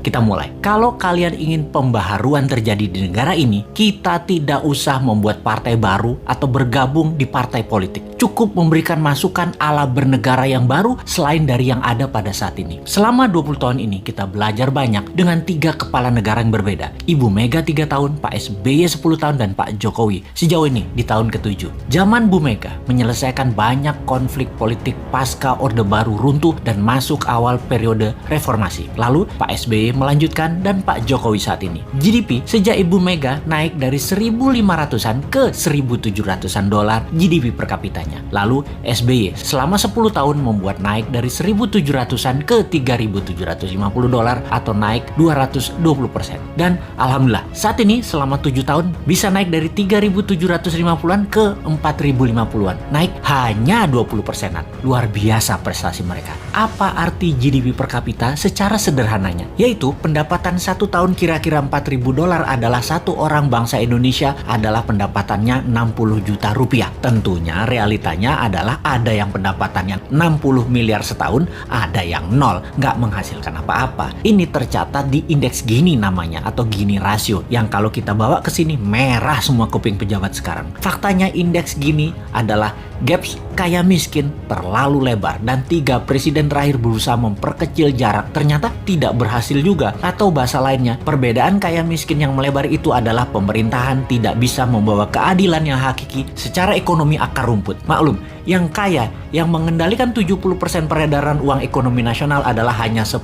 kita mulai. Kalau kalian ingin pembaharuan terjadi di negara ini, kita tidak usah membuat partai baru atau bergabung di partai politik. Cukup memberikan masukan ala bernegara yang baru selain dari yang ada pada saat ini. Selama 20 tahun ini kita belajar banyak dengan 3 kepala negara yang berbeda. Ibu Mega 3 tahun, Pak SBY 10 tahun, dan Pak Jokowi sejauh ini di tahun ke-7. Zaman Bu Mega menyelesaikan banyak konflik politik pasca Orde Baru runtuh dan masuk awal periode reformasi. Lalu Pak SBY melanjutkan dan Pak Jokowi saat ini. GDP sejak Ibu Mega naik dari 1.500-an ke 1.700-an dolar GDP per kapitanya. Lalu SBY selama 10 tahun membuat naik dari 1.700-an ke 3.750 dolar atau naik 220%. Dan alhamdulillah saat ini selama 7 tahun bisa naik dari 3.750-an ke 4.050-an. Naik hanya 20%-an. Luar biasa prestasi mereka. Apa arti GDP per kapita secara sederhananya? Yaitu pendapatan 1 tahun kira-kira 4.000 dolar adalah satu orang bangsa Indonesia adalah pendapatannya 60 juta rupiah. Tentunya realitanya adalah ada yang pendapatannya 60 miliar setahun, ada yang nol, nggak menghasilkan apa-apa. Ini tercatat di indeks Gini namanya atau Gini rasio yang kalau kita bawa ke sini merah semua kuping pejabat sekarang. Faktanya indeks Gini adalah gaps kaya miskin terlalu lebar dan 3 presiden terakhir berusaha memperkecil jarak ternyata tidak berhasil juga. Atau bahasa lainnya, perbedaan kaya miskin yang melebar itu adalah pemerintahan tidak bisa membawa keadilan yang hakiki secara ekonomi akar rumput. Maklum, yang kaya, yang mengendalikan 70% peredaran uang ekonomi nasional adalah hanya 10%.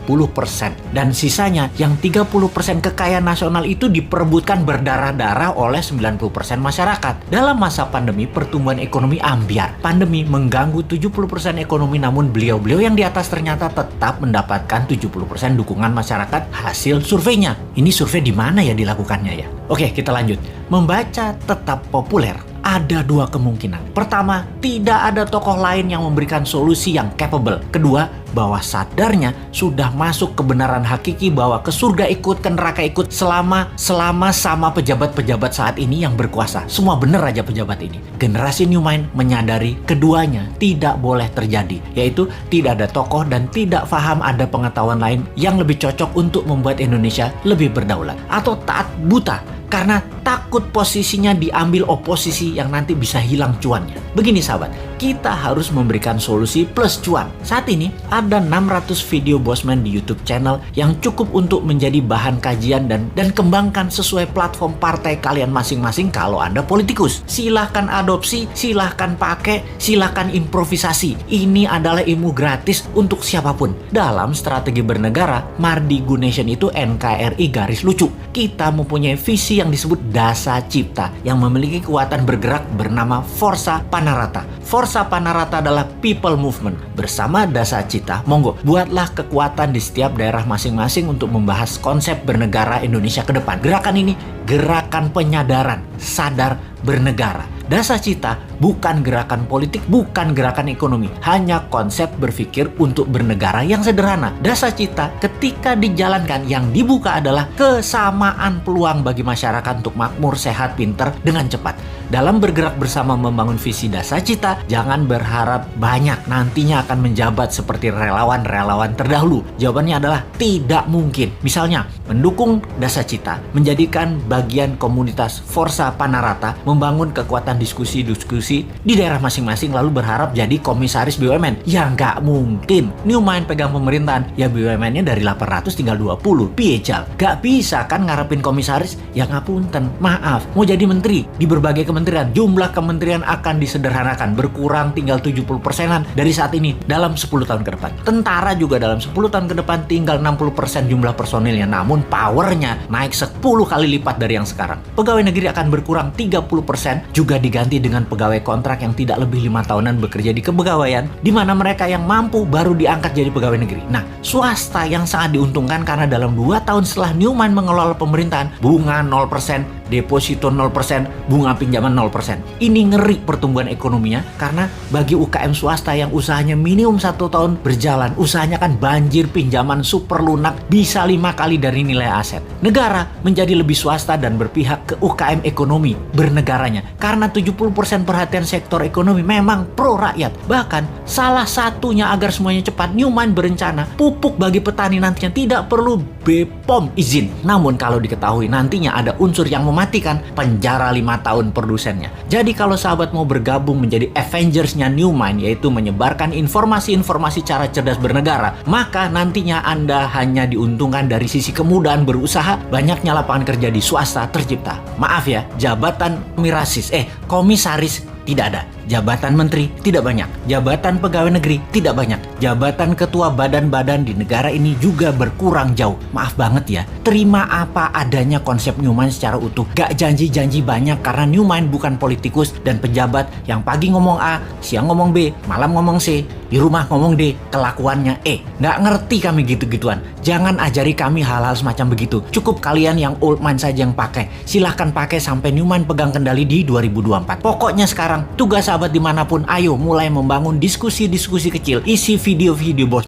Dan sisanya yang 30% kekayaan nasional itu diperebutkan berdarah-darah oleh 90% masyarakat. Dalam masa pandemi, pertumbuhan ekonomi ambyar. Pandemi mengganggu 70% ekonomi, namun beliau-beliau yang di atas ternyata tetap mendapatkan 70% dukungan masyarakat hasil surveinya. Ini survei di mana ya dilakukannya ya? Oke, kita lanjut. Membaca tetap populer. Ada 2 kemungkinan. Pertama, tidak ada tokoh lain yang memberikan solusi yang capable. Kedua, bahwa sadarnya sudah masuk kebenaran hakiki bahwa ke surga ikut, ke neraka ikut selama sama pejabat-pejabat saat ini yang berkuasa. Semua bener aja pejabat ini. Generasi New Mind menyadari keduanya tidak boleh terjadi, yaitu tidak ada tokoh dan tidak paham ada pengetahuan lain yang lebih cocok untuk membuat Indonesia lebih berdaulat. Atau taat buta karena takut posisinya diambil oposisi yang nanti bisa hilang cuannya. Begini sahabat, kita harus memberikan solusi plus cuan. Saat ini ada 600 video Bosman di YouTube channel yang cukup untuk menjadi bahan kajian dan kembangkan sesuai platform partai kalian masing-masing kalau Anda politikus. Silahkan adopsi, silahkan pakai, silahkan improvisasi. Ini adalah ilmu gratis untuk siapapun. Dalam strategi bernegara, Mardi Gunation itu NKRI garis lucu. Kita mempunyai visi yang disebut Dasa Cipta yang memiliki kekuatan bergerak bernama Forza Panarata. Forza Panarata adalah people movement. Bersama Dasa Cipta, monggo buatlah kekuatan di setiap daerah masing-masing untuk membahas konsep bernegara Indonesia ke depan. Gerakan ini gerakan penyadaran, sadar bernegara. Dasa Cipta bukan gerakan politik, bukan gerakan ekonomi, hanya konsep berpikir untuk bernegara yang sederhana. Dasa Cipta ketika dijalankan yang dibuka adalah kesamaan peluang bagi masyarakat untuk makmur, sehat, pinter dengan cepat. Dalam bergerak bersama membangun visi Dasa Cipta, jangan berharap banyak nantinya akan menjabat seperti relawan-relawan terdahulu. Jawabannya adalah tidak mungkin. Misalnya, mendukung Dasa Cipta, menjadikan bagian komunitas Forza Panarata, membangun kekuatan diskusi-diskusi di daerah masing-masing lalu berharap jadi komisaris BUMN. Ya nggak mungkin. New Mind pegang pemerintahan, ya BUMN-nya dari 800 tinggal 20. Piejal. Gak bisa kan ngarepin komisaris? Ya ngapunten, maaf. Mau jadi menteri di berbagai kementerian, jumlah kementerian akan disederhanakan, berkurang tinggal 70%-an dari saat ini dalam 10 tahun ke depan. Tentara juga dalam 10 tahun ke depan tinggal 60% jumlah personilnya, namun powernya naik 10 kali lipat dari yang sekarang. Pegawai negeri akan berkurang 30%, juga diganti dengan pegawai kontrak yang tidak lebih 5 tahunan bekerja di kepegawaian, di mana mereka yang mampu baru diangkat jadi pegawai negeri. Nah, swasta yang sangat diuntungkan karena dalam 2 tahun setelah New Mind mengelola pemerintahan, bunga 0%, deposito 0%, bunga pinjaman 0%. Ini ngeri pertumbuhan ekonominya karena bagi UKM swasta yang usahanya minimum 1 tahun berjalan, usahanya kan banjir pinjaman super lunak bisa 5 kali dari nilai aset. Negara menjadi lebih swasta dan berpihak ke UKM ekonomi bernegaranya karena 70% perhatian perhatian sektor ekonomi memang pro rakyat. Bahkan salah satunya agar semuanya cepat, Newmind berencana pupuk bagi petani nantinya tidak perlu BPOM izin. Namun kalau diketahui nantinya ada unsur yang mematikan, penjara 5 tahun produsennya. Jadi kalau sahabat mau bergabung menjadi Avengers-nya Newmind, yaitu menyebarkan informasi-informasi cara cerdas bernegara, maka nantinya Anda hanya diuntungkan dari sisi kemudahan berusaha, banyaknya lapangan kerja di swasta tercipta. Maaf ya, jabatan komisaris tidak ada. Jabatan menteri tidak banyak. Jabatan pegawai negeri tidak banyak. Jabatan ketua badan-badan di negara ini juga berkurang jauh. Maaf banget ya. Terima apa adanya konsep Newmind secara utuh. Gak janji-janji banyak karena Newmind bukan politikus dan pejabat yang pagi ngomong A, siang ngomong B, malam ngomong C, di rumah ngomong D, kelakuannya E. Gak ngerti kami gitu-gituan. Jangan ajari kami hal-hal semacam begitu. Cukup kalian yang old mind saja yang pakai. Silahkan pakai sampai Newmind pegang kendali di 2024. Pokoknya sekarang tugas sahabat dimanapun, ayo mulai membangun diskusi-diskusi kecil, isi video-video bos